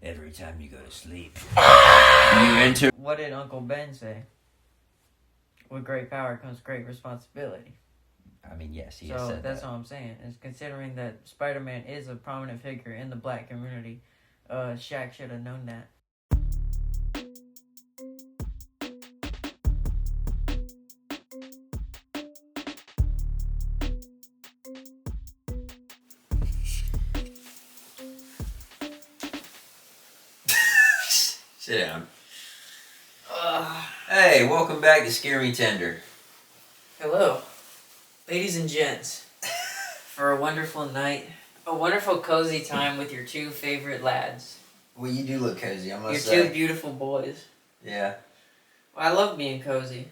every time you go to sleep, you enter... What did Uncle Ben say? With great power comes great responsibility. I mean, yes, he has said that. So that's all I'm saying. Is considering that Spider-Man is a prominent figure in the black community, Shaq should have known that. Sit down. Hey, welcome back to ScareMeTender. Hello, ladies and gents, for a wonderful night, a wonderful cozy time with your two favorite lads. Well, you do look cozy, I must Your say. two beautiful boys. Yeah. Well, I love being cozy.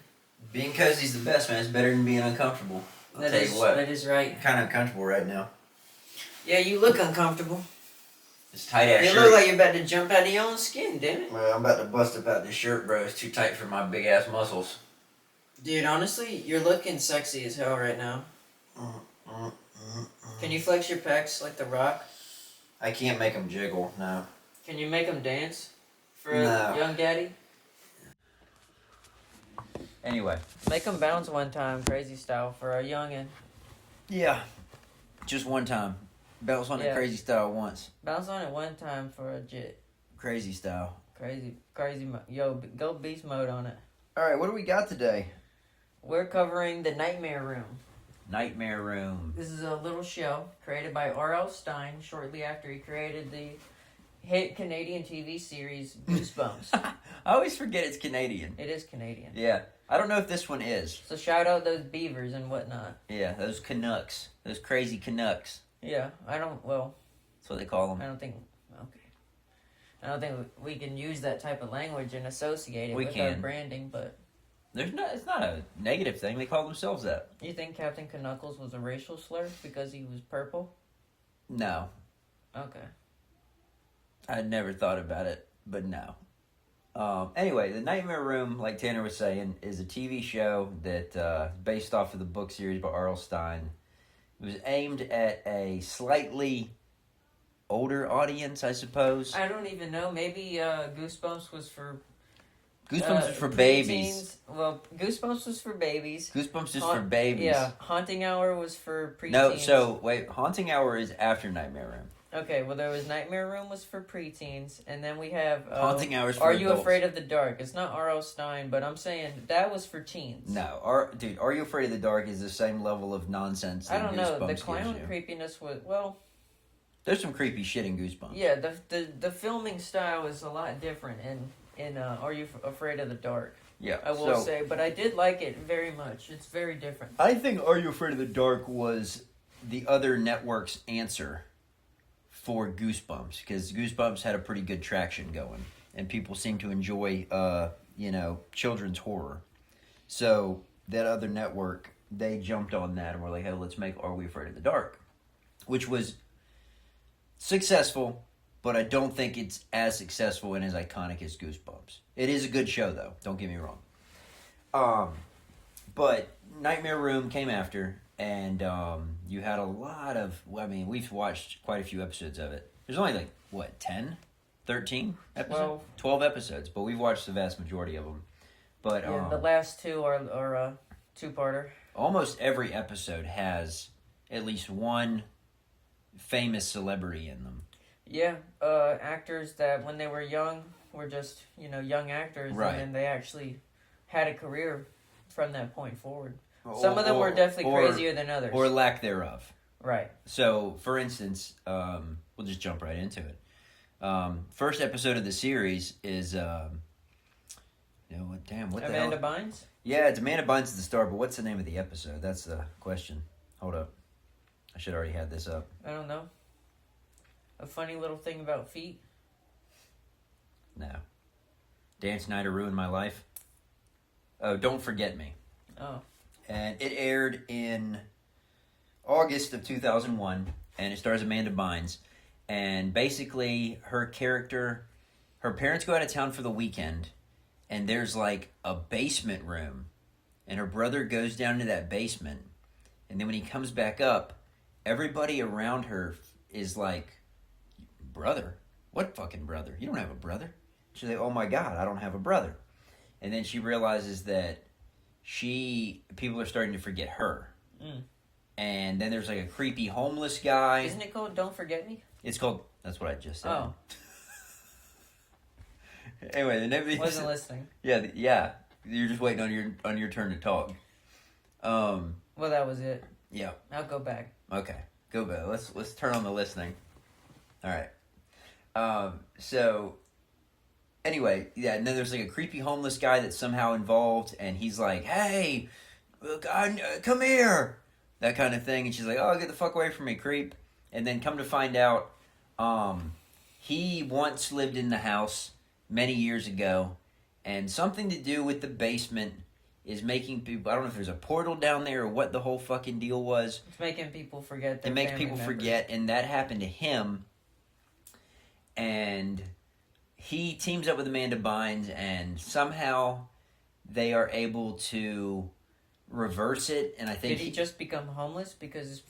Being cozy's the best, man. It's better than being uncomfortable. I'll tell you what. That is right. I'm kind of uncomfortable right now. Yeah, you look uncomfortable. This tight-ass shirt. You look like you're about to jump out of your own skin, damn it. Well, I'm about to bust up out this shirt, bro. It's too tight for my big-ass muscles. Dude, honestly, you're looking sexy as hell right now. Can you flex your pecs like The Rock? I can't make them jiggle, no. Can you make them dance for No. a young daddy? Anyway. Make them bounce one time, crazy style, for a youngin'. Yeah. Just one time. Bounce on it crazy style once. Bounce on it one time for a jit. Crazy style. Crazy mode. Yo, go beast mode on it. Alright, what do we got today? We're covering The Nightmare Room. Nightmare Room. This is a little show created by R.L Stine shortly after he created the hit Canadian TV series Goosebumps. I always forget it's Canadian. It is Canadian. Yeah. I don't know if this one is. So shout out those beavers and whatnot. Yeah, those Canucks. Those crazy Canucks. Yeah, That's what they call them. I don't think we can use that type of language and associate it with our branding, but... It's not a negative thing. They call themselves that. You think Captain Knuckles was a racial slur because he was purple? No. Okay. I'd never thought about it, but no. Anyway, The Nightmare Room, like Tanner was saying, is a TV show that based off of the book series by R.L Stine. It was aimed at a slightly older audience, I suppose. I don't even know. Maybe Goosebumps was for... Goosebumps was for babies. Well, Goosebumps was for babies. Goosebumps is for babies. Yeah, Haunting Hour was for preteens. No, so, wait, Haunting Hour is after Nightmare Room. Okay, well, there was Nightmare Room was for preteens, and then we have... Haunting Hour is for Are adults. You Afraid of the Dark? It's not R.L. Stine, but I'm saying that was for teens. No, Are You Afraid of the Dark is the same level of nonsense that I don't know, the Goosebumps clown gives you. creepiness was, well... There's some creepy shit in Goosebumps. Yeah, the filming style is a lot different in Are You Afraid of the Dark? Yeah, I will say, but I did like it very much. It's very different. I think Are You Afraid of the Dark was the other network's answer for Goosebumps, because Goosebumps had a pretty good traction going, and people seem to enjoy, children's horror. So that other network, they jumped on that and were like, hey, let's make Are We Afraid of the Dark? Which was successful, but I don't think it's as successful and as iconic as Goosebumps. It is a good show, though. Don't get me wrong. But Nightmare Room came after, and you had a lot of... we've watched quite a few episodes of it. There's only 10? 13 episodes? 12 episodes, but we've watched the vast majority of them. But yeah, the last two are two-parter. Almost every episode has at least one famous celebrity in them. Yeah, actors that when they were young were just, young actors. Right. And then they actually had a career from that point forward. Some of them were definitely crazier than others. Or lack thereof. Right. So, for instance, we'll just jump right into it. First episode of the series is, what the Amanda hell? Bynes? Yeah, it's Amanda Bynes at the start, but what's the name of the episode? That's the question. Hold up. I should already have this up. I don't know. A funny little thing about feet? No. Dan Snyder Ruined My Life. Oh, Don't Forget Me. Oh. And it aired in August of 2001, and it stars Amanda Bynes. And basically, her parents go out of town for the weekend, and there's a basement room, and her brother goes down to that basement, and then when he comes back up, everybody around her is like, brother, what fucking brother? You don't have a brother. She's like, oh my God, I don't have a brother. And then she realizes that people are starting to forget her. Mm. And then there's like a creepy homeless guy. Isn't it called Don't Forget Me? It's called, that's what I just said. Oh. Anyway, the name of Wasn't listening. Yeah. You're just waiting on your turn to talk. Well, that was it. Yeah. I'll go back. Okay. Go back. Let's turn on the listening. All right. So anyway, yeah, and then there's like a creepy homeless guy that's somehow involved, and he's like, "Hey, look, come here," that kind of thing, and she's like, "Oh, get the fuck away from me, creep!" And then come to find out, he once lived in the house many years ago, and something to do with the basement is making people. I don't know if there's a portal down there or what the whole fucking deal was. It's making people forget. It makes people forget, and that happened to him. And he teams up with Amanda Bynes, and somehow they are able to reverse it. And I think did he just become homeless because his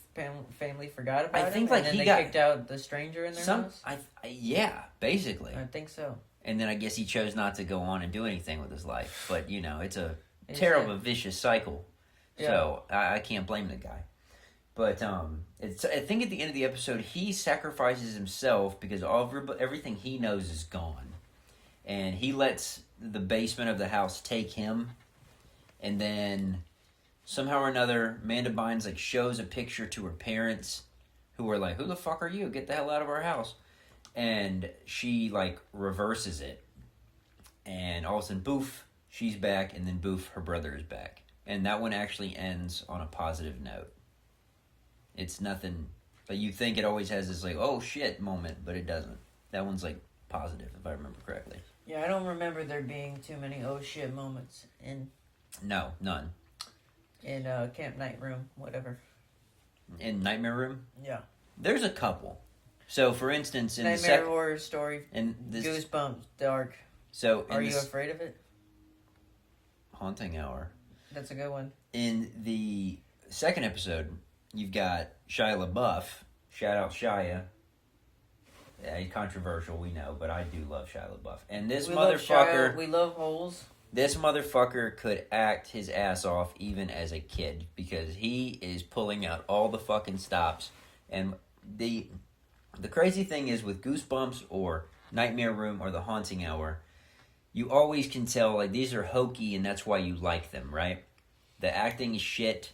family forgot about him? I think and then he they got kicked out the stranger in their house. Yeah, basically. I think so. And then I guess he chose not to go on and do anything with his life. But it's a terrible, vicious cycle. Yeah. So I can't blame the guy. But I think at the end of the episode, he sacrifices himself because everything he knows is gone. And he lets the basement of the house take him. And then somehow or another, Amanda Bynes shows a picture to her parents, who are like, "Who the fuck are you? Get the hell out of our house." And she reverses it. And all of a sudden, boof, she's back. And then boof, her brother is back. And that one actually ends on a positive note. It's nothing, but you think it always has this oh shit moment, but it doesn't. That one's positive, if I remember correctly. Yeah, I don't remember there being too many oh shit moments in. No, none. In Camp Night Room, whatever. In Nightmare Room? Yeah. There's a couple. So, for instance, in Nightmare Horror Story, in this, Goosebumps, Dark. So, Are you afraid of it? Haunting Hour. That's a good one. In the second episode, you've got Shia LaBeouf. Shout out Shia. Yeah, controversial, we know, but I do love Shia LaBeouf. And this motherfucker... we love holes. This motherfucker could act his ass off even as a kid because he is pulling out all the fucking stops. And the crazy thing is with Goosebumps or Nightmare Room or The Haunting Hour, you always can tell these are hokey and that's why you like them, right? The acting is shit.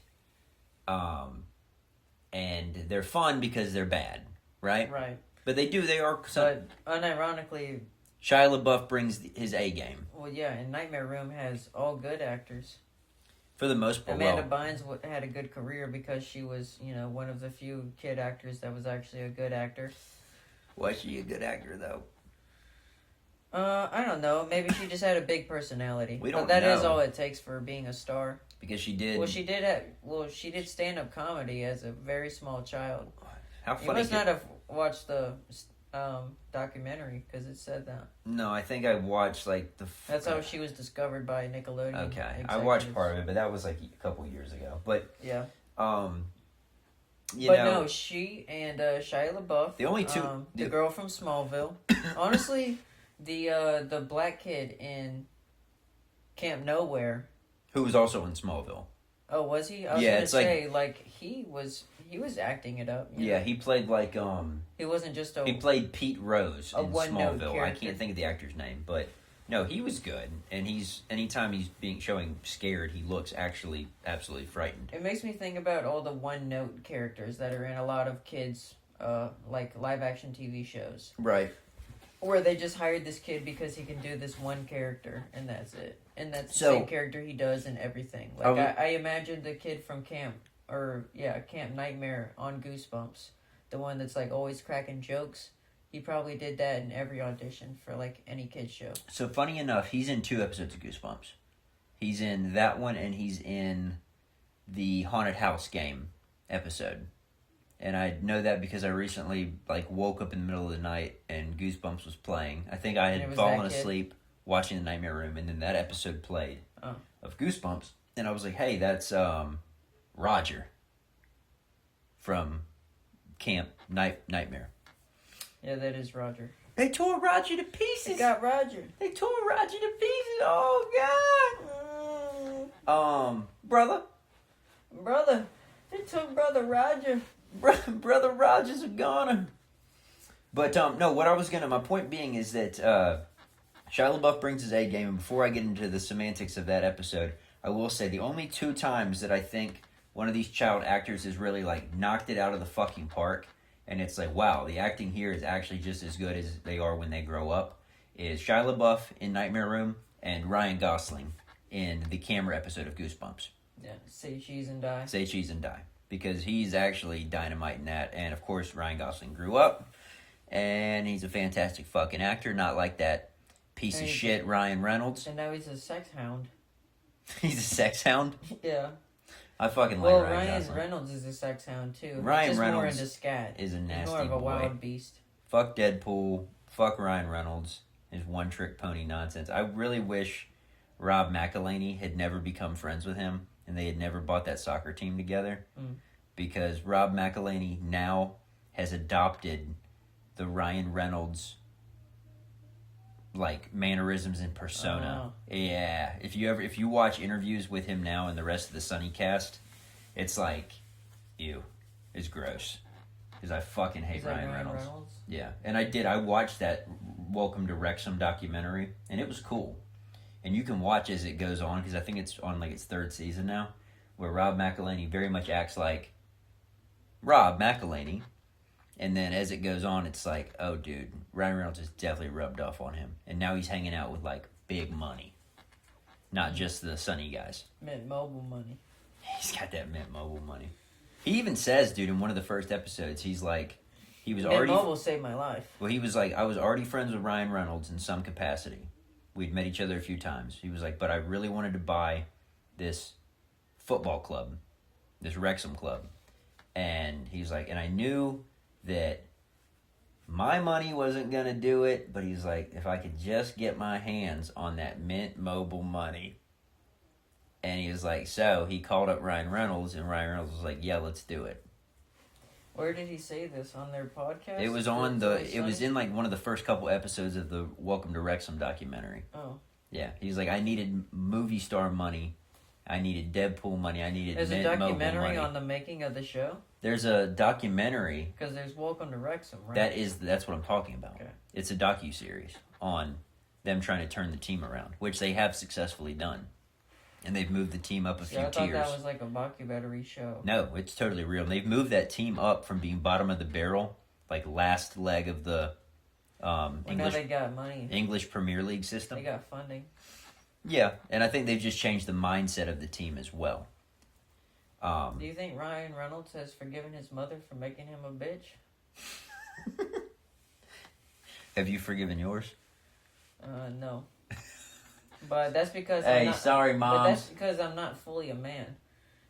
And they're fun because they're bad, right? Right. But they are... But unironically... Shia LaBeouf brings his A game. Well, yeah, and Nightmare Room has all good actors. For the most part, Amanda Bynes had a good career because she was, one of the few kid actors that was actually a good actor. Was she a good actor, though? I don't know. Maybe she just had a big personality. We don't But that know. is all it takes for being a star. Because she did... Well, she did stand-up comedy as a very small child. How funny... You must not have watched the documentary, because it said that. No, I think I watched, That's how she was discovered by Nickelodeon. Okay. Executives. I watched part of it, but that was, a couple years ago. But... Yeah. You know... No, she and Shia LaBeouf... The only two... the girl from Smallville. Honestly, the black kid in Camp Nowhere... Who was also in Smallville. Oh, was he? I was gonna say, he was acting it up. Yeah, he played He wasn't just a... He played Pete Rose in Smallville. I character. can't think of the actor's name, but no, he was good. And anytime he's showing scared, he looks actually absolutely frightened. It makes me think about all the one-note characters that are in a lot of kids, live-action TV shows. Right. Where they just hired this kid because he can do this one character, and that's it. And that's the same character he does in everything. I imagine the kid from Camp Nightmare on Goosebumps, the one that's always cracking jokes. He probably did that in every audition for any kid show. So funny enough, he's in 2 episodes of Goosebumps. He's in that one, and he's in the Haunted House game episode. And I know that because I recently woke up in the middle of the night and Goosebumps was playing. I think I had fallen asleep watching the Nightmare Room, and then that episode played of Goosebumps, and I was like, "Hey, that's Roger from Camp Nightmare." Yeah, that is Roger. They tore Roger to pieces. They got Roger. They tore Roger to pieces. Oh, God. Brother. They took Brother Roger. Brother Roger's a goner. But, no, my point being is that, Shia LaBeouf brings his A game, and before I get into the semantics of that episode, I will say the only 2 times that I think one of these child actors has really, like, knocked it out of the fucking park, and it's like, wow, the acting here is actually just as good as they are when they grow up, is Shia LaBeouf in Nightmare Room and Ryan Gosling in the Camera episode of Goosebumps. Yeah, Say Cheese and Die. Say Cheese and Die. Because he's actually dynamite in that, and of course Ryan Gosling grew up, and he's a fantastic fucking actor, not like that piece of shit Ryan Reynolds. And now he's a sex hound. He's a sex hound? Yeah. I fucking like Ryan Gosling. Ryan Reynolds is a sex hound too. Ryan just Reynolds more into scat. is a nasty He's more of a boy. wild beast. Fuck Deadpool. Fuck Ryan Reynolds. His one-trick pony nonsense. I really wish Rob McElhenney had never become friends with him and they had never bought that soccer team together. Because Rob McElhenney now has adopted the Ryan Reynolds like mannerisms and persona. Yeah. If you watch interviews with him now and the rest of the Sunny cast, it's like, ew. It's gross. Because I fucking hate Ryan Reynolds. Yeah. And I watched that Welcome to Wrexham documentary, and it was cool. And you can watch as it goes on, because I think it's on like its 3rd season now, where Rob McElhenney very much acts like Rob McElhenney. And then as it goes on, it's like, oh, dude, Ryan Reynolds has definitely rubbed off on him. And now he's hanging out with, like, big money. Not just the Sunny guys. Mint Mobile money. He's got that Mint Mobile money. He even says, dude, in one of the first episodes, he's like, he was already... Mint Mobile saved my life. Well, he was like, I was already friends with Ryan Reynolds in some capacity. We'd met each other a few times. He was like, but I really wanted to buy this football club, this Wrexham club. And he's like, and I knew that my money wasn't going to do it, but he's like, if I could just get my hands on that Mint Mobile money. And he was like, so he called up Ryan Reynolds, and Ryan Reynolds was like, yeah, let's do it. Where did he say this? On their podcast? It was it was in like one of the first couple episodes of the Welcome to Wrexham documentary. Oh. Yeah, he's like, I needed movie star money. I needed Deadpool money. I needed There's Mint a Mobile documentary money. on the making of the show? There's a documentary. Because there's Welcome to Wrexham, right? That's what I'm talking about. Okay. It's a docuseries on them trying to turn the team around, which they have successfully done. And they've moved the team up a few tiers. I thought that was like a documentary show. No, it's totally real. And they've moved that team up from being bottom of the barrel, like last leg of the English. Now they got money. English Premier League system. They got funding. Yeah, and I think they've just changed the mindset of the team as well. Do you think Ryan Reynolds has forgiven his mother for making him a bitch? Have you forgiven yours? No. But that's because sorry, Mom. But that's because I'm not fully a man.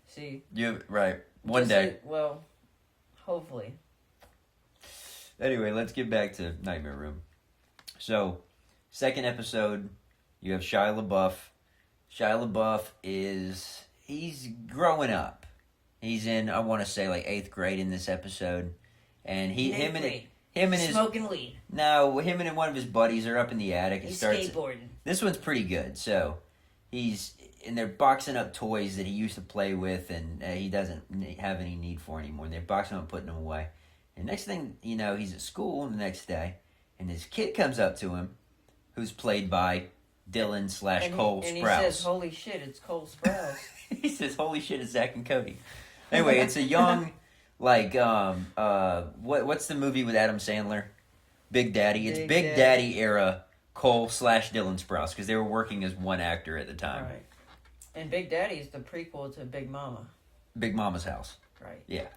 See? Right. One day. Well, hopefully. Anyway, let's get back to Nightmare Room. So, second episode, you have Shia LaBeouf. Shia LaBeouf he's growing up. He's in, I want to say, like 8th grade in this episode. And him and his smoking weed. No, him and one of his buddies are up in the attic. He's skateboarding. This one's pretty good. So they're boxing up toys that he used to play with, and he doesn't have any need for anymore. And they're boxing them up, putting them away. And next thing you know, he's at school the next day, and this kid comes up to him, who's played by Dylan / Cole Sprouse. And he says, "Holy shit, it's Cole Sprouse." He says, "Holy shit, it's Zach and Cody." Anyway, it's a young. Like, what's the movie with Adam Sandler? Big Daddy. It's Big Daddy era Cole / Dylan Sprouse, because they were working as one actor at the time. Right. And Big Daddy is the prequel to Big Mama. Big Mama's House. Right. Yeah.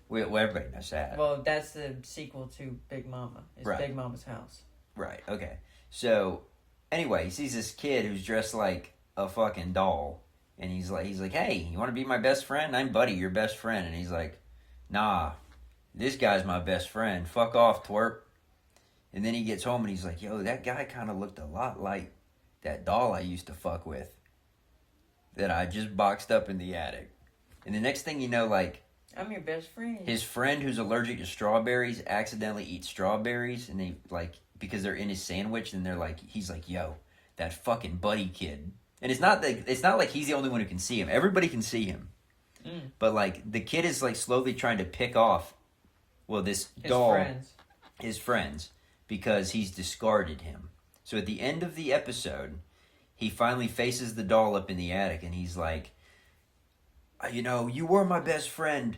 Well, everybody knows that. Well, that's the sequel to Big Mama. It's right. Big Mama's House. Right, okay. So, anyway, he sees this kid who's dressed like a fucking doll, and he's like, hey, you want to be my best friend? I'm Buddy, your best friend. And he's like, nah, this guy's my best friend. Fuck off, twerp. And then he gets home and he's like, yo, that guy kind of looked a lot like that doll I used to fuck with that I just boxed up in the attic. And the next thing you know, like... I'm your best friend. His friend who's allergic to strawberries accidentally eats strawberries, and they like because they're in his sandwich, and they're like, he's like, yo, that fucking Buddy kid. And it's not like he's the only one who can see him. Everybody can see him. But like the kid is like slowly trying to pick off his friends because he's discarded him. So at the end of the episode, he finally faces the doll up in the attic, and he's like, you know, you were my best friend,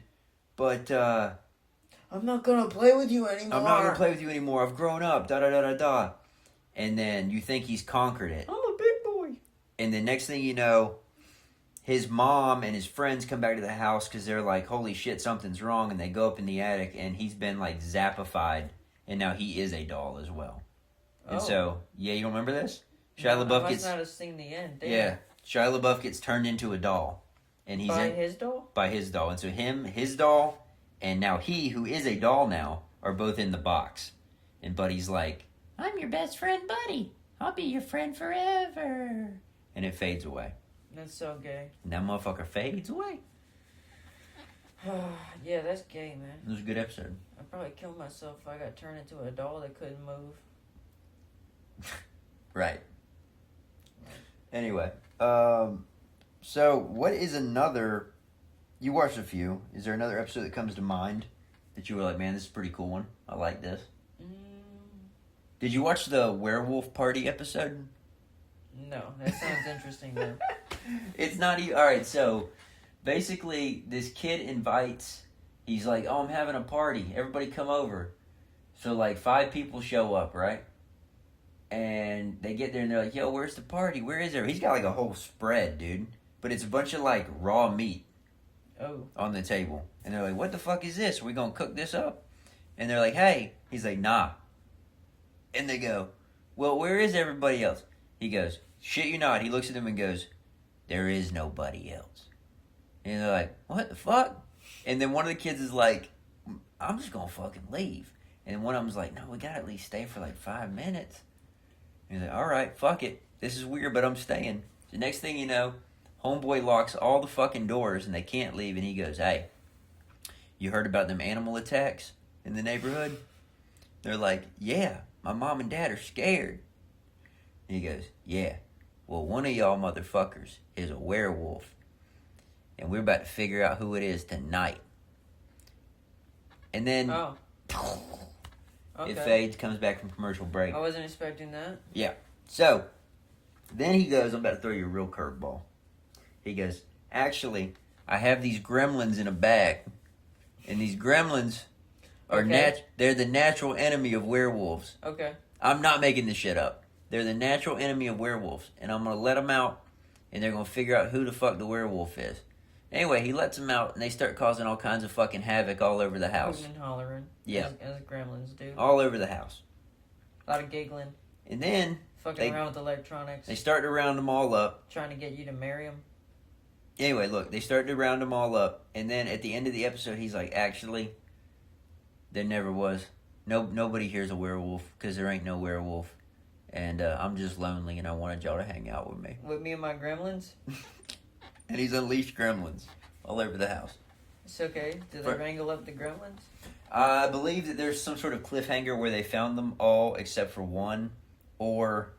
but I'm not gonna play with you anymore. I've grown up. Da da da da da. And then you think he's conquered it. I'm a big boy. And the next thing you know, his mom and his friends come back to the house because they're like, holy shit, something's wrong. And they go up in the attic, and he's been like zappified, and now he is a doll as well. And so, yeah, you don't remember this? Shia LaBeouf gets. I must not have seen the end. Yeah, Shia LaBeouf gets turned into a doll, and he's his doll. By his doll, and so his doll, and now he, who is a doll now, are both in the box. And Buddy's like, I'm your best friend, Buddy. I'll be your friend forever. And it fades away. That's so gay. And that motherfucker fades away. Yeah, that's gay, man. It was a good episode. I'd probably kill myself if I got turned into a doll that couldn't move. Right. Anyway, so what is another? You watched a few. Is there another episode that comes to mind that you were like, man, this is a pretty cool one. I like this. Did you watch the werewolf party episode? No, that sounds interesting though. It's not even. All right, so basically, this kid invites. He's like, oh, I'm having a party. Everybody come over. So like 5 people show up, right? And they get there and they're like, yo, where's the party? Where is it? He's got like a whole spread, dude. But it's a bunch of like raw meat on the table. And they're like, what the fuck is this? Are we going to cook this up? And they're like, hey. He's like, nah. And they go, well, where is everybody else? He goes, shit you not. He looks at them and goes, there is nobody else. And they're like, what the fuck? And then one of the kids is like, I'm just going to fucking leave. And one of them's like, no, we got to at least stay for like 5 minutes. He's like, all right, fuck it. This is weird, but I'm staying. The next thing you know, homeboy locks all the fucking doors and they can't leave. And he goes, hey, you heard about them animal attacks in the neighborhood? They're like, yeah, my mom and dad are scared. And he goes, yeah, well, one of y'all motherfuckers is a werewolf. And we're about to figure out who it is tonight. And then... Okay. It fades, comes back from commercial break. I wasn't expecting that. Yeah. So, then he goes, I'm about to throw you a real curveball. He goes, actually, I have these gremlins in a bag. And these gremlins are they're the natural enemy of werewolves. Okay. I'm not making this shit up. They're the natural enemy of werewolves. And I'm going to let them out, and they're going to figure out who the fuck the werewolf is. Anyway, he lets them out, and they start causing all kinds of fucking havoc all over the house. Hooting and hollering. Yeah. As gremlins do. All over the house. A lot of giggling. And then... Fucking around with electronics. They start to round them all up. Trying to get you to marry them. Anyway, look, they start to round them all up, and then at the end of the episode, he's like, actually, there never was. Nobody here's a werewolf, because there ain't no werewolf. And I'm just lonely, and I wanted y'all to hang out with me. With me and my gremlins? And he's unleashed gremlins all over the house. It's okay. Did they wrangle up the gremlins? I believe that there's some sort of cliffhanger where they found them all except for one. Or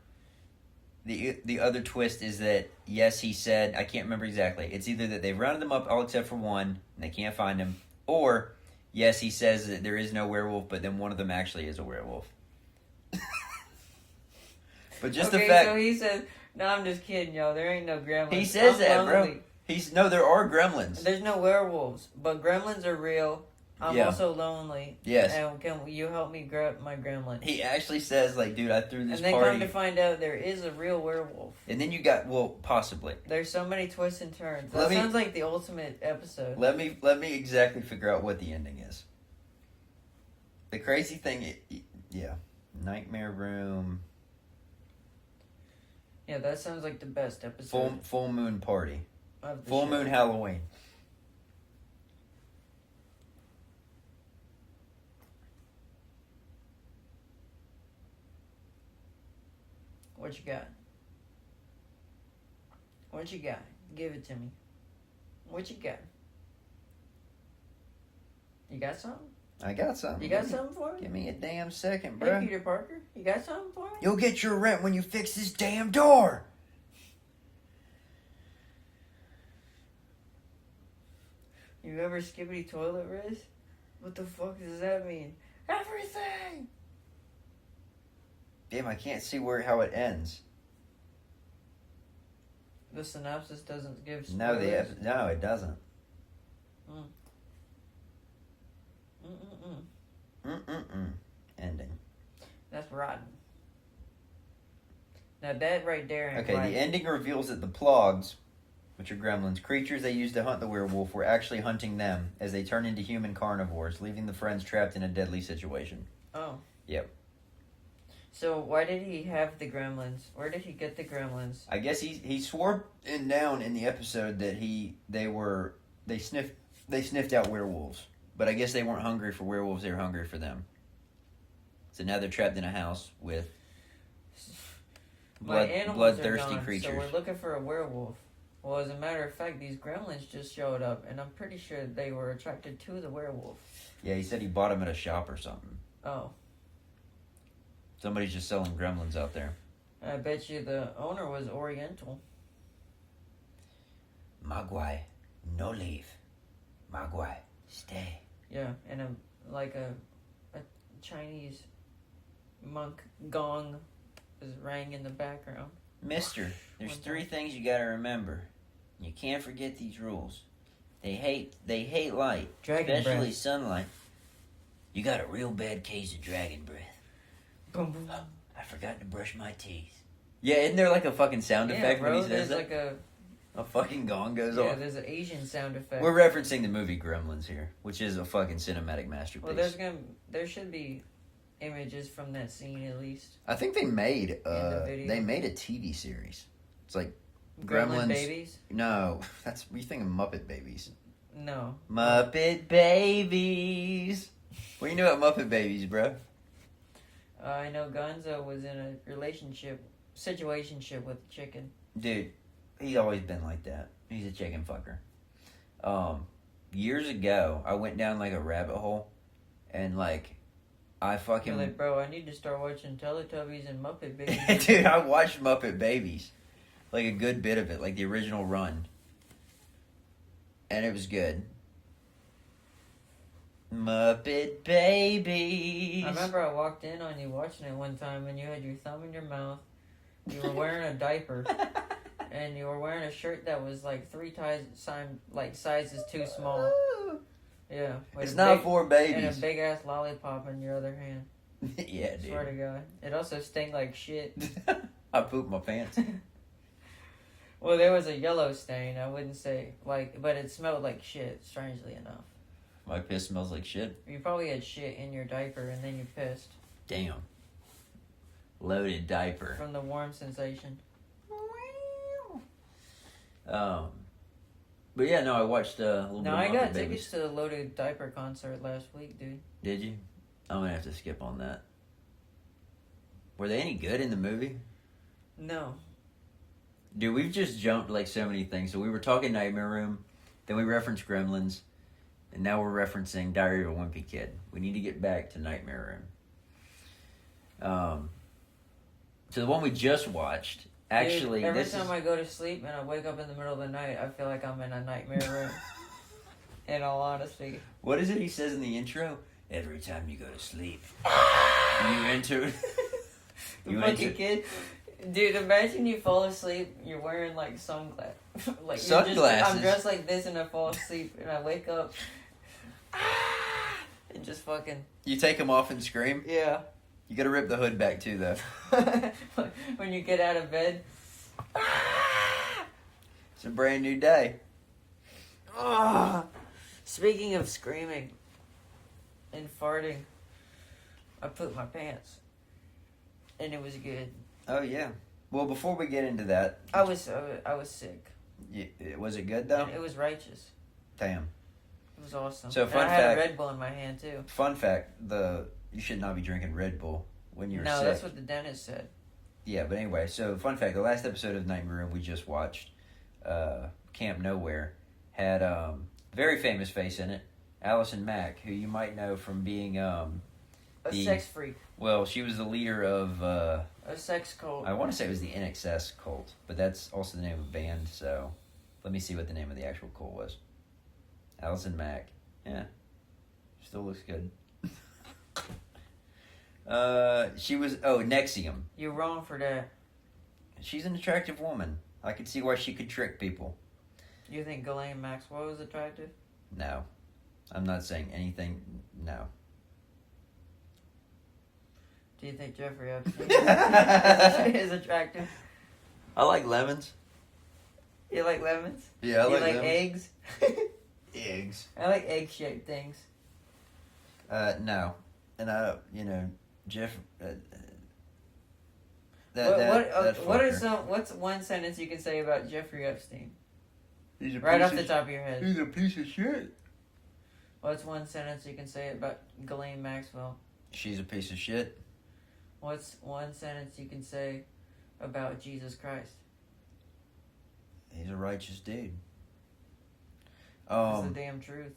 the other twist is that, yes, he said, I can't remember exactly. It's either that they've rounded them up all except for one, and they can't find him. Or, yes, he says that there is no werewolf, but then one of them actually is a werewolf. But just the fact... so he says... No, I'm just kidding, y'all. There ain't no gremlins. He says that, bro. No, there are gremlins. There's no werewolves, but gremlins are real. I'm also lonely. Yes. And can you help me grab my gremlin? He actually says, like, dude, I threw this party. And then come to find out there is a real werewolf. And then you got, well, possibly. There's so many twists and turns. That sounds like the ultimate episode. Let me exactly figure out what the ending is. The crazy thing, Nightmare Room... Yeah, that sounds like the best episode. Full Moon Party. Full Moon Halloween. What you got? What you got? Give it to me. What you got? You got something? I got something. You got something for me? Give me a damn second, bro. Hey, Peter Parker, you got something for me? You'll get your rent when you fix this damn door. You ever skippity toilet Riz? What the fuck does that mean? Everything! Damn, I can't see how it ends. The synopsis doesn't give spoilers? spoilers? No, it doesn't. Ending. That's rotten. Now that right there... Okay, the ending reveals that the Plogs, which are gremlins, creatures they used to hunt the werewolf, were actually hunting them as they turn into human carnivores, leaving the friends trapped in a deadly situation. Oh. Yep. So why did he have the gremlins? Where did he get the gremlins? I guess he swore down in the episode that they sniffed out werewolves, but I guess they weren't hungry for werewolves; they were hungry for them. So now they're trapped in a house with bloodthirsty creatures. So we're looking for a werewolf. Well, as a matter of fact, these gremlins just showed up, and I'm pretty sure they were attracted to the werewolf. Yeah, he said he bought them at a shop or something. Oh. Somebody's just selling gremlins out there. I bet you the owner was Oriental. Magwai, no leave. Magwai, stay. Yeah, and a Chinese monk gong is rang in the background. Mister, there's 3 things you gotta remember. You can't forget these rules. They hate light, dragon especially breath. Sunlight. You got a real bad case of dragon breath. Boom, boom. I forgot to brush my teeth. Yeah, isn't there like a fucking sound effect when he says that? There's a fucking gong goes off. off. Yeah, there's an Asian sound effect. We're referencing the movie Gremlins here, which is a fucking cinematic masterpiece. Well, there should be images from that scene at least. I think they made a TV series. It's like Gremlin Babies? No, you think of Muppet Babies. No. Muppet Babies. What do you know about Muppet Babies, bro? I know Gonzo was in a situationship with a chicken. Dude, he's always been like that. He's a chicken fucker. Years ago, I went down like a rabbit hole, and like, I fucking... You're like, bro, I need to start watching Teletubbies and Muppet Babies. Dude, I watched Muppet Babies. Like a good bit of it, like the original run. And it was good. Muppet Babies. I remember I walked in on you watching it one time and you had your thumb in your mouth. You were wearing a diaper. And you were wearing a shirt that was like 3 sizes too small. Yeah. It's not for babies. And a big ass lollipop in your other hand. Yeah, dude. Swear to God. It also stank like shit. I pooped my pants. Well, there was a yellow stain. I wouldn't say but it smelled like shit, strangely enough. My piss smells like shit. You probably had shit in your diaper and then you pissed. Damn. Loaded diaper. From the warm sensation. But yeah, no, I watched a little bit of I Muppet got Babies. tickets to the Loaded Diaper concert last week, dude. Did you? I'm gonna have to skip on that. Were they any good in the movie? No. Dude, we've just jumped like so many things. So we were talking Nightmare Room, then we referenced Gremlins, and now we're referencing Diary of a Wimpy Kid. We need to get back to Nightmare Room. So the one we just watched, actually... Dude, every time I go to sleep and I wake up in the middle of the night, I feel like I'm in a nightmare room. In all honesty. What is it he says in the intro? Every time you go to sleep, you enter... Kid. Dude, imagine you fall asleep, you're wearing like sunglasses. Sunglasses? I'm dressed like this and I fall asleep and I wake up and just fucking... You take them off and scream? Yeah. You gotta rip the hood back too, though. When you get out of bed. It's a brand new day. Speaking of screaming and farting, I pooped my pants. And it was good. Oh, yeah. Well, before we get into that... I was sick. Was it good, though? And it was righteous. Damn. It was awesome. So, I had a Red Bull in my hand, too. Fun fact, you should not be drinking Red Bull when you're sick. No, that's what the dentist said. Yeah, but anyway, so fun fact, the last episode of Nightmare Room we just watched, Camp Nowhere, had very famous face in it. Allison Mack, who you might know from being a sex freak. Well, she was the leader of a sex cult. I want to say it was the NXS cult, but that's also the name of a band. So, let me see what the name of the actual cult was. Allison Mack. Yeah, still looks good. She was Nexium. You're wrong for that. She's an attractive woman. I could see why she could trick people. You think Ghislaine Maxwell is attractive? No. I'm not saying anything. No. Do you think Jeffrey Epstein is attractive? I like lemons. You like lemons? Yeah, I like lemons. Eggs? Eggs. I like egg-shaped things. No. And Jeff... What's one sentence you can say about Jeffrey Epstein? He's a right off the top of your head. He's a piece of shit. What's one sentence you can say about Ghislaine Maxwell? She's a piece of shit. What's one sentence you can say about Jesus Christ? He's a righteous dude. That's the damn truth.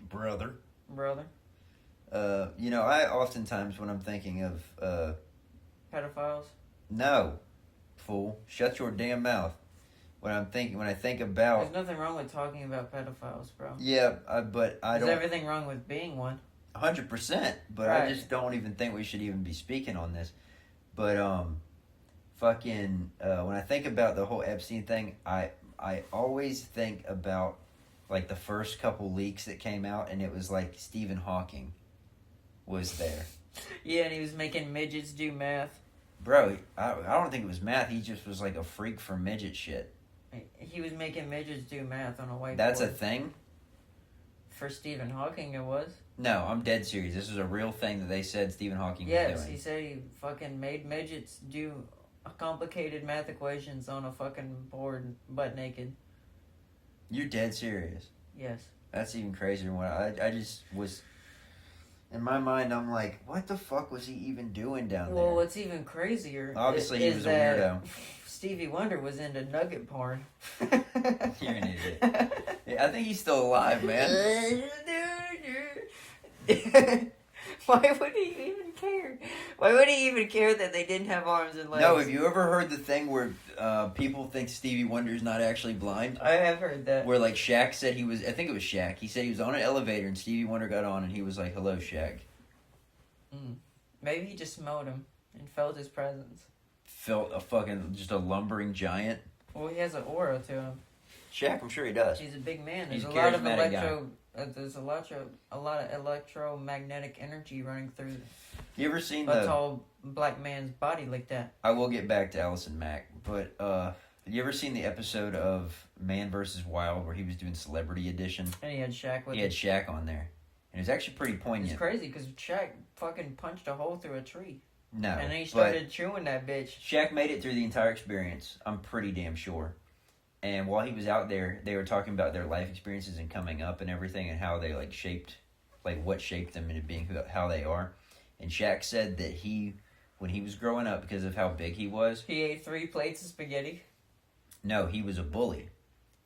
Brother. I oftentimes when I'm thinking of pedophiles. No, fool! Shut your damn mouth. When I think about, there's nothing wrong with talking about pedophiles, bro. Yeah, but I don't. There's everything wrong with being one. 100%, but right. I just don't even think we should even be speaking on this. But when I think about the whole Epstein thing, I always think about like the first couple leaks that came out, and it was like Stephen Hawking was there. Yeah, and he was making midgets do math. Bro, I don't think it was math. He just was like a freak for midget shit. He was making midgets do math on a whiteboard. That's a thing? For Stephen Hawking, it was. No, I'm dead serious. This was a real thing that they said Stephen Hawking was doing. Yes, he said he fucking made midgets do complicated math equations on a fucking board, butt naked. You're dead serious? Yes. That's even crazier than what I just was... In my mind, I'm like, what the fuck was he even doing down there? Well, what's even crazier Obviously, he was a weirdo. Stevie Wonder was into nugget porn. You're an idiot. I think he's still alive, man. Why would he even care? Why would he even care that they didn't have arms and legs? No, have you ever heard the thing where people think Stevie Wonder's not actually blind? I have heard that. Where like Shaq said he was, I think it was Shaq, he said he was on an elevator and Stevie Wonder got on and he was like, hello, Shaq. Maybe he just smelled him and felt his presence. Felt just a lumbering giant? Well, he has an aura to him. Shaq, I'm sure he does. He's a big man. He's There's a charismatic guy. There's a lot of electromagnetic energy running through. You ever seen a tall black man's body like that? I will get back to Allison Mack, but you ever seen the episode of Man vs. Wild where he was doing Celebrity Edition? And he had Shaq with him. He had Shaq on there, and it was actually pretty poignant. It's crazy because Shaq fucking punched a hole through a tree. No, and then he started chewing that bitch. Shaq made it through the entire experience. I'm pretty damn sure. And while he was out there, they were talking about their life experiences and coming up and everything and how they what shaped them into being how they are. And Shaq said that when he was growing up, because of how big he was... He ate 3 plates of spaghetti? No, he was a bully.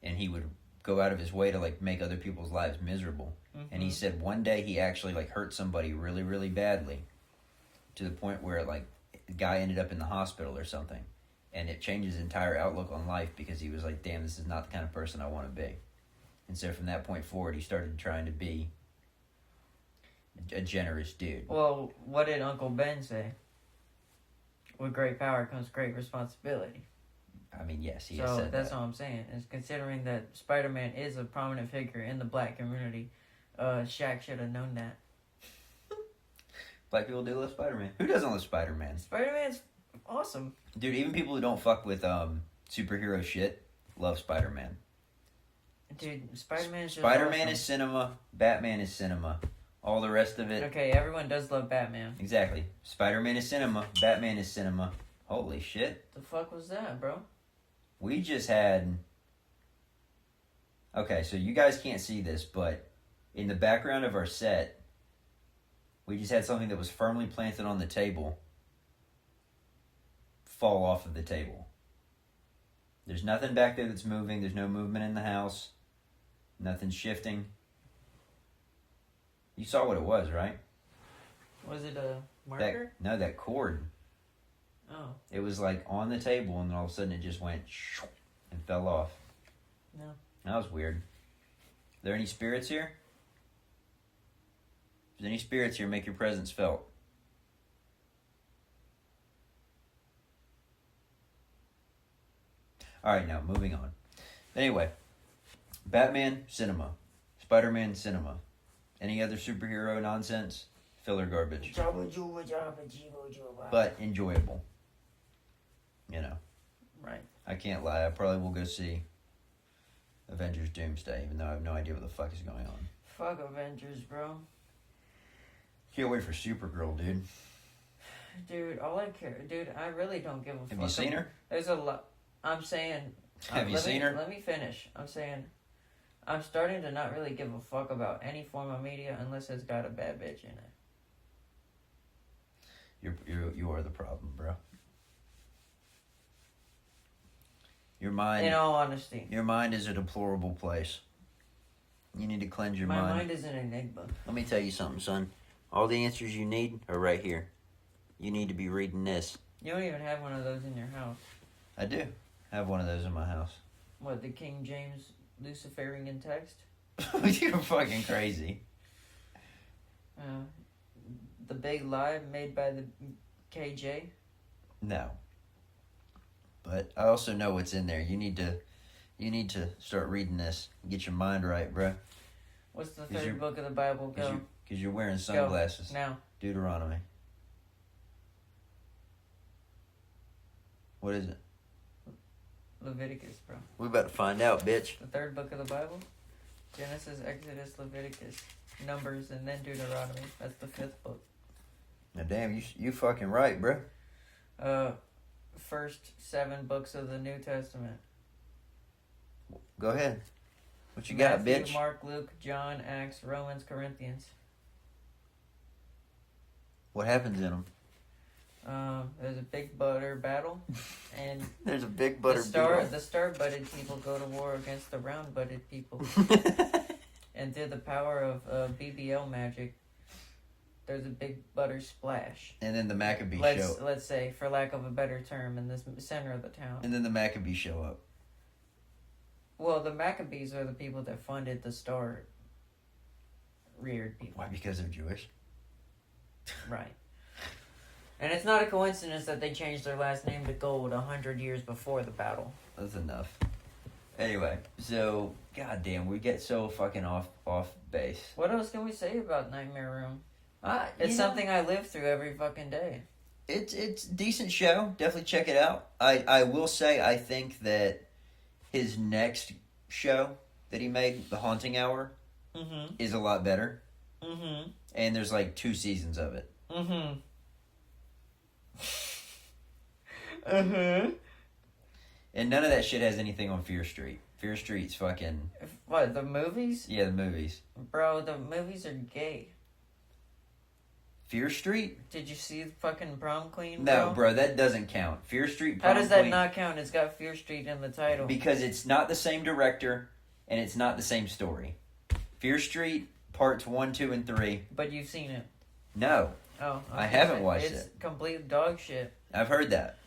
And he would go out of his way to make other people's lives miserable. Mm-hmm. And he said one day he actually hurt somebody really, really badly to the point where the guy ended up in the hospital or something. And it changed his entire outlook on life because he was like, damn, this is not the kind of person I want to be. And so from that point forward, he started trying to be a generous dude. Well, what did Uncle Ben say? With great power comes great responsibility. I mean, yes, he has said that. So that's all I'm saying. Is considering that Spider-Man is a prominent figure in the black community, Shaq should have known that. Black people do love Spider-Man. Who doesn't love Spider-Man? Spider-Man's awesome. Dude, even people who don't fuck with superhero shit love Spider-Man. Dude, Spider-Man awesome. Is cinema. Batman is cinema. All the rest of it... Okay, everyone does love Batman. Exactly. Spider-Man is cinema. Batman is cinema. Holy shit. The fuck was that, bro? We just had... Okay, so you guys can't see this, but in the background of our set, we just had something that was firmly planted on the table fall off of the table. There's nothing back there that's moving. There's no movement in the house. Nothing's shifting. You saw what it was, right? Was it a marker? That cord. Oh. It was like on the table, and then all of a sudden it just went and fell off. No. That was weird. Are there any spirits here? If there's any spirits here, make your presence felt. Alright, now, moving on. Anyway, Batman, cinema. Spider-Man, cinema. Any other superhero nonsense? Filler garbage. But enjoyable. You know. Right. I can't lie, I probably will go see Avengers Doomsday, even though I have no idea what the fuck is going on. Fuck Avengers, bro. Can't wait for Supergirl, dude. Dude, all I care... Dude, I really don't give a fuck. Have you seen her? There's a lot... I'm saying... Have you seen her? Let me finish. I'm saying... I'm starting to not really give a fuck about any form of media unless it's got a bad bitch in it. You are the problem, bro. Your mind... In all honesty. Your mind is a deplorable place. You need to cleanse your mind. My mind is an enigma. Let me tell you something, son. All the answers you need are right here. You need to be reading this. You don't even have one of those in your house. I do have one of those in my house. What, the King James Luciferian text? You're fucking crazy. The Big Lie made by the KJ? No. But I also know what's in there. You need to start reading this. Get your mind right, bro. What's the third book of the Bible? Go. Because you're wearing sunglasses. Go. Now. Deuteronomy. What is it? Leviticus, bro. We're about to find out, bitch. The third book of the Bible? Genesis, Exodus, Leviticus, Numbers, and then Deuteronomy. That's the fifth book. Now, damn, you fucking right, bro. First 7 books of the New Testament. Go ahead. What you Matthew, got, bitch? Mark, Luke, John, Acts, Romans, Corinthians. What happens in them? There's a big butter battle, and there's a big butter the star-butted people go to war against the round-butted people. And through the power of BBL magic, there's a big butter splash. And then the Maccabees show. Let's say, for lack of a better term, in the center of the town. And then the Maccabees show up. Well, the Maccabees are the people that funded the star-reared people. Why? Because they're Jewish? Right. And it's not a coincidence that they changed their last name to Gold 100 years before the battle. That's enough. Anyway, so, goddamn, we get so fucking off base. What else can we say about Nightmare Room? It's something I live through every fucking day. It's a decent show. Definitely check it out. I will say I think that his next show that he made, The Haunting Hour, is a lot better. Mm-hmm. And there's like 2 seasons of it. Mm-hmm. Uh-huh. And none of that shit has anything on Fear Street. Fear Street's fucking... What, the movies? Yeah, the movies. Bro, the movies are gay. Fear Street? Did you see fucking Prom Queen, No, bro, that doesn't count. Fear Street, How does that not count? It's got Fear Street in the title. Because it's not the same director, and it's not the same story. Fear Street, parts 1, 2, and 3. But you've seen it? No. Oh. I haven't watched it. It's complete dog shit. I've heard that.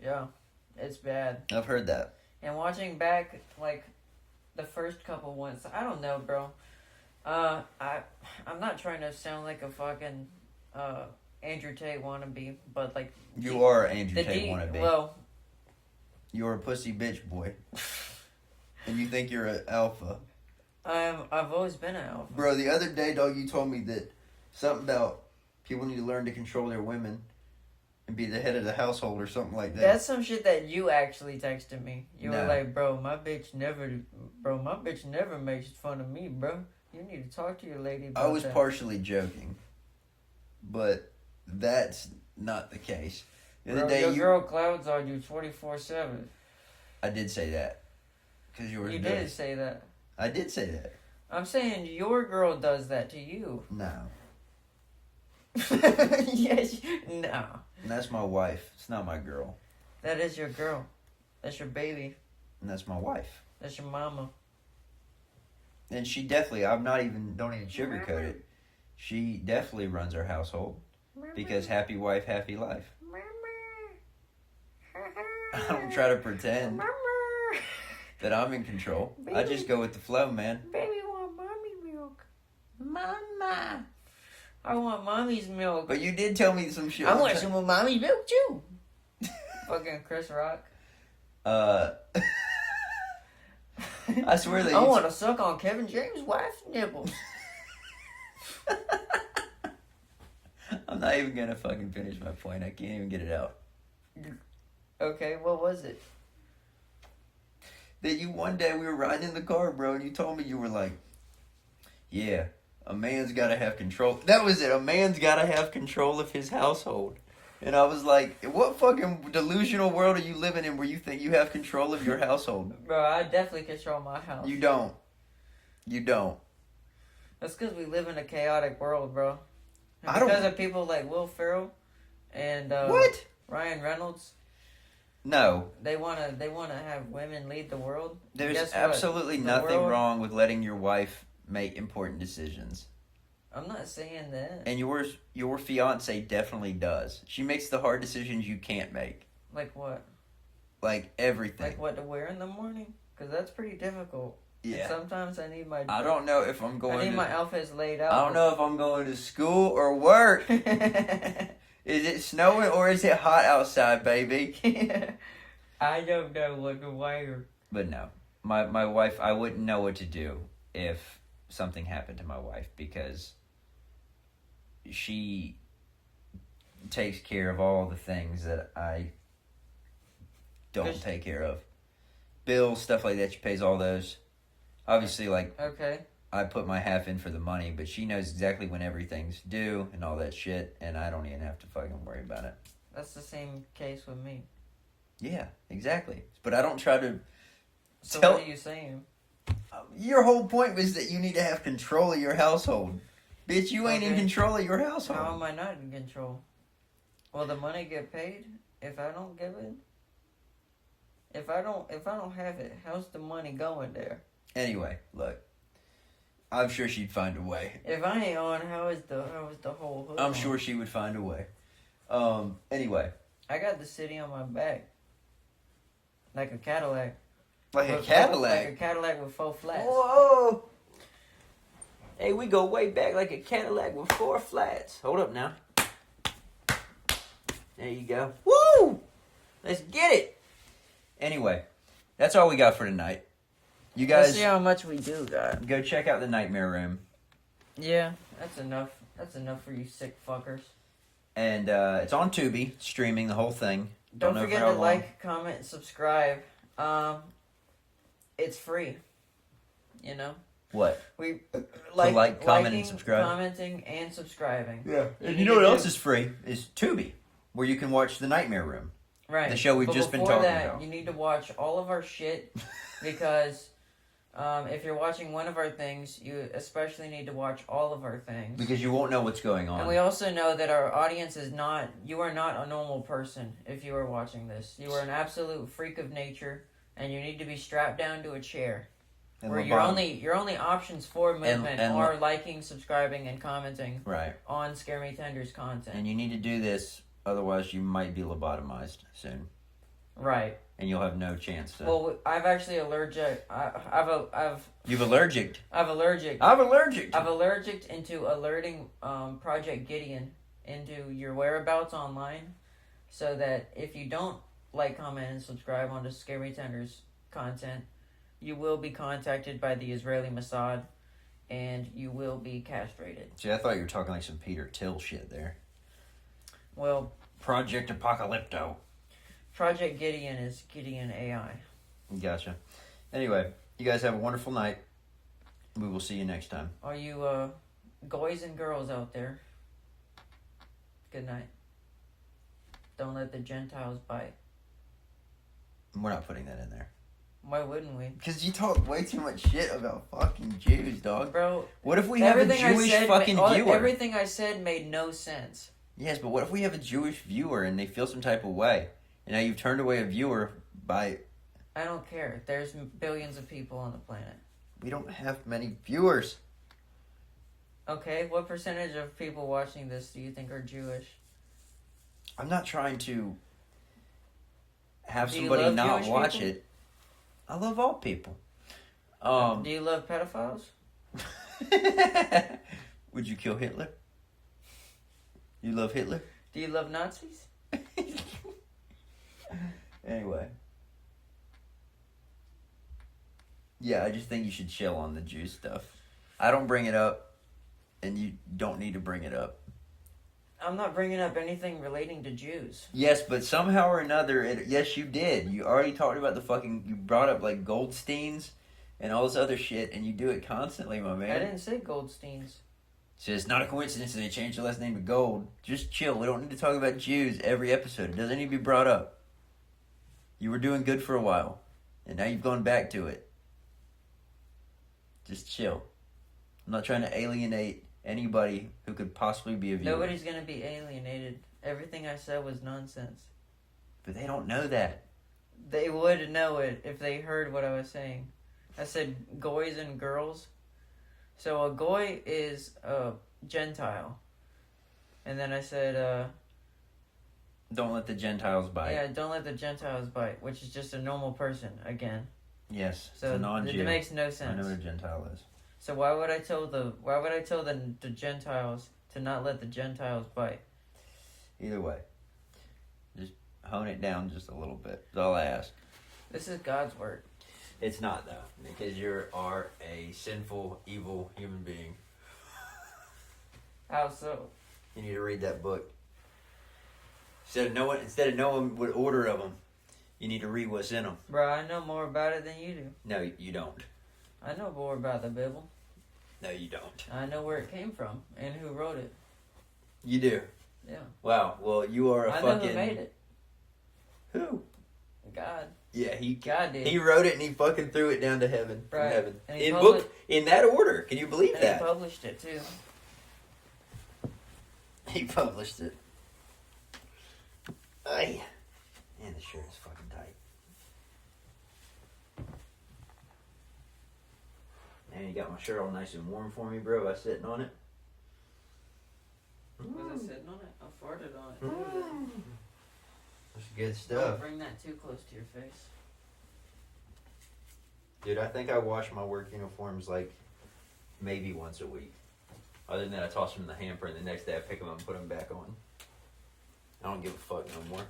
Yeah. It's bad. I've heard that. And watching back, like, the first couple ones, I don't know, bro. I'm not trying to sound like a fucking Andrew Tate wannabe, but like... You are Andrew Tate wannabe. Well... You're a pussy bitch, boy. And you think you're an alpha. I've always been an alpha. Bro, the other day, dog, you told me that something about people need to learn to control their women and be the head of the household or something like that. That's some shit that you actually texted me. You No. were like, bro, my bitch never makes fun of me, bro. You need to talk to your lady about that. I was partially joking, but that's not the case. The other day, your girl clouds on you 24/7. I did say that. Because you were... You did say that. I did say that. I'm saying your girl does that to you. No. Yes. No. And that's my wife. It's not my girl. That is your girl. That's your baby. And that's my wife. That's your mama. And she definitely, don't even sugarcoat it. She definitely runs our household. Because happy wife, happy life. I don't try to pretend that I'm in control. Baby, I just go with the flow, man. Baby want mommy milk. Mama. I want mommy's milk. But you did tell me some shit. I want some of mommy's milk too. Fucking Chris Rock. I swear that I want to suck on Kevin James' wife's nipples. I'm not even gonna fucking finish my point. I can't even get it out. Okay, what was it? That you one day we were riding in the car, bro, and you told me you were like, yeah, a man's gotta have control. That was it. A man's gotta have control of his household. And I was like, what fucking delusional world are you living in where you think you have control of your household? Bro, I definitely control my house. You don't. You don't. That's because we live in a chaotic world, bro. And because of people like Will Ferrell and what? Ryan Reynolds. No. They wanna have women lead the world. There's absolutely nothing wrong with letting your wife make important decisions. I'm not saying that. And your fiance definitely does. She makes the hard decisions you can't make. Like what? Like everything. Like what to wear in the morning? Because that's pretty difficult. Yeah. And sometimes I need my... I don't know if I'm going I need my outfits laid out. I don't know if I'm going to school or work. Is it snowing or is it hot outside, baby? I don't know what to wear. But no. My wife, I wouldn't know what to do if something happened to my wife because she takes care of all the things that I don't take care of. Bills, stuff like that, she pays all those. Obviously, like, okay, I put my half in for the money, but she knows exactly when everything's due and all that shit, and I don't even have to fucking worry about it. That's the same case with me. Yeah, exactly. But I don't try to... So what are you saying? Your whole point was that you need to have control of your household. Bitch, you ain't in control of your household. How am I not in control? Will the money get paid if I don't give it? If I don't have it, how's the money going there? Anyway, look. I'm sure she'd find a way. If I ain't on, how is the whole hood I'm on? sure she would find a way. Anyway. I got the city on my back. Like a Cadillac. Like a Cadillac? Like a Cadillac with 4 flats. Whoa! Hey, we go way back like a Cadillac with 4 flats. Hold up now. There you go. Woo! Let's get it! Anyway, that's all we got for tonight. You guys... Let's see how much we do, guys. Go check out the Nightmare Room. Yeah, that's enough. That's enough for you sick fuckers. And it's on Tubi, streaming the whole thing. Don't forget to like, comment, and subscribe. It's free. You know? What? We like, comment, and subscribe. Commenting and subscribing. Yeah. And you know what else is free? Is Tubi, where you can watch the Nightmare Room. Right. The show we've just been talking about. You need to watch all of our shit because if you're watching one of our things, you especially need to watch all of our things. Because you won't know what's going on. And we also know that our audience is not... You are not a normal person if you are watching this. You are an absolute freak of nature, and you need to be strapped down to a chair. And where your only options for movement are liking, subscribing, and commenting on ScareMeTender's content. And you need to do this, otherwise you might be lobotomized soon. Right. And you'll have no chance to... Well, I've actually allergic... You've allergic? I've allergic. I've allergic. I've allergic into alerting Project Gideon into your whereabouts online, so that if you don't like, comment, and subscribe onto ScareMeTender's content, you will be contacted by the Israeli Mossad, and you will be castrated. See, I thought you were talking like some Peter Thiel shit there. Well... Project Apocalypto. Project Gideon is Gideon AI. Gotcha. Anyway, you guys have a wonderful night. We will see you next time. All you guys and girls out there, good night. Don't let the Gentiles bite. We're not putting that in there. Why wouldn't we? Because you talk way too much shit about fucking Jews, dog. Bro, what if we have a Jewish fucking viewer? Everything I said made no sense. Yes, but what if we have a Jewish viewer and they feel some type of way? And now you've turned away a viewer by... I don't care. There's billions of people on the planet. We don't have many viewers. Okay, what percentage of people watching this do you think are Jewish? I'm not trying to have somebody not Jewish watch people? it. I love all people. Do you love pedophiles? Would you kill Hitler? You love Hitler? Do you love Nazis? Anyway. Yeah, I just think you should chill on the Jew stuff. I don't bring it up, and you don't need to bring it up. I'm not bringing up anything relating to Jews. Yes, but somehow or another, yes, you did. You already talked about you brought up like Goldsteins and all this other shit, and you do it constantly, my man. I didn't say Goldsteins. So it's not a coincidence that they changed the last name to Gold. Just chill. We don't need to talk about Jews every episode. It doesn't need to be brought up. You were doing good for a while, and now you've gone back to it. Just chill. I'm not trying to alienate anybody who could possibly be a viewer. Nobody's going to be alienated. Everything I said was nonsense. But they don't know that. They would know it if they heard what I was saying. I said goys and girls. So a goy is a Gentile. And then I said... don't let the Gentiles bite. Yeah, don't let the Gentiles bite, which is just a normal person, again. Yes, so it's a non-Jew. It makes no sense. I know what a Gentile is. So why would I tell the Gentiles to not let the Gentiles bite? Either way, just hone it down just a little bit. That's all I ask. This is God's word. It's not though, because you are a sinful, evil human being. How so? You need to read that book. Instead of knowing what order of them, you need to read what's in them. Bro, I know more about it than you do. No, you don't. I know more about the Bible. No, you don't. I know where it came from and who wrote it. You do? Yeah. Wow, well, you are I know who made it. Who? God. Yeah, God did. He wrote it and he fucking threw it down to heaven. Right. From heaven. And he In that order. Can you believe and that? he published it too. He published it. Aye. Man, the shirt is fucking tight. Man, you got my shirt all nice and warm for me, bro, by sitting on it. Was I sitting on it? I farted on it. That's good Don't stuff. bring that too close to your face. Dude, I think I wash my work uniforms like maybe once a week. Other than that, I toss them in the hamper, and the next day I pick them up and put them back on. I don't give a fuck no more.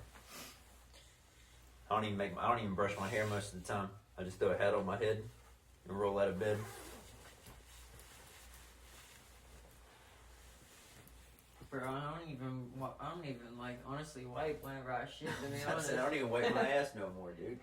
I don't even brush my hair most of the time. I just throw a hat on my head and roll out of bed. Bro, I don't even like honestly wipe whenever I shit. To be I honest, said I don't even wipe my ass no more, dude.